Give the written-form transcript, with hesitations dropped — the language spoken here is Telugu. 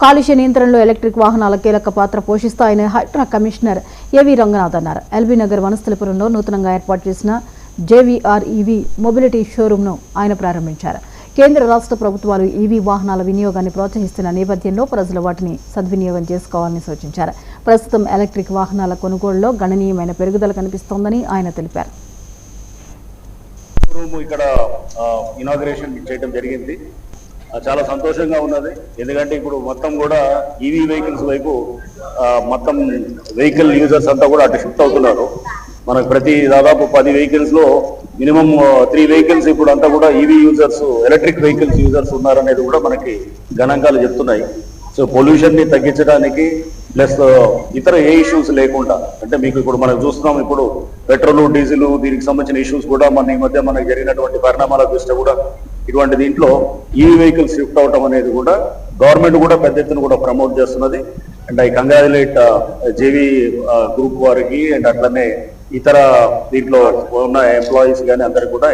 కాలుష్య నియంత్రణలో ఎలక్ట్రిక్ వాహనాల కీలక పాత్ర పోషిస్తాయని హైడ్రా కమిషనర్ ఏవీ రంగనాథ్ అన్నారు. ఎల్బీ నగర్ వనస్థలిపురంలో నూతనంగా ఏర్పాటు చేసిన జేవీఆర్ ఈవీ మొబిలిటీ షోరూంను ఆయన ప్రారంభించారు. కేంద్ర రాష్ట్ర ప్రభుత్వాలు ఈవీ వాహనాల వినియోగాన్ని ప్రోత్సహిస్తున్న నేపథ్యంలో ప్రజలు వాటిని సద్వినియోగం చేసుకోవాలని సూచించారు. ప్రస్తుతం ఎలక్ట్రిక్ వాహనాల కొనుగోలులో గణనీయమైన పెరుగుదల కనిపిస్తోందని ఆయన తెలిపారు. ఇక్కడ ఇనాగ్రేషన్ చేయడం జరిగింది. చాలా సంతోషంగా ఉన్నది. ఎందుకంటే ఇప్పుడు మొత్తం కూడా ఈవీ వెహికల్స్ వైపు మొత్తం వెహికల్ యూజర్స్ అంతా కూడా అటు షిఫ్ట్ అవుతున్నారు. మనకు ప్రతి దాదాపు 10 వెహికల్స్ లో మినిమం 3 వెహికల్స్ ఇప్పుడు అంతా కూడా EV users, electric vehicles users ఉన్నారనేది కూడా మనకి గణాంకాలు చెప్తున్నాయి. సో పొల్యూషన్ ని తగ్గించడానికి ప్లస్ ఇతర ఏ ఇష్యూస్ లేకుండా, అంటే మీకు ఇప్పుడు మనం చూస్తున్నాం, ఇప్పుడు పెట్రోల్, డీజిల్ దీనికి సంబంధించిన ఇష్యూస్ కూడా మన ఈ మధ్య మనకు జరిగినటువంటి పరిణామాల దృష్ట్యా కూడా ఇటువంటి దీంట్లో ఈవీ వెహికల్స్ షిఫ్ట్ అవటం అనేది కూడా గవర్నమెంట్ కూడా పెద్ద ఎత్తున కూడా ప్రమోట్ చేస్తున్నది. And I congratulate JV group వారికి అండ్ అట్లనే ఇతర దీంట్లో ఉన్న ఎంప్లాయీస్ కానీ అందరికి కూడా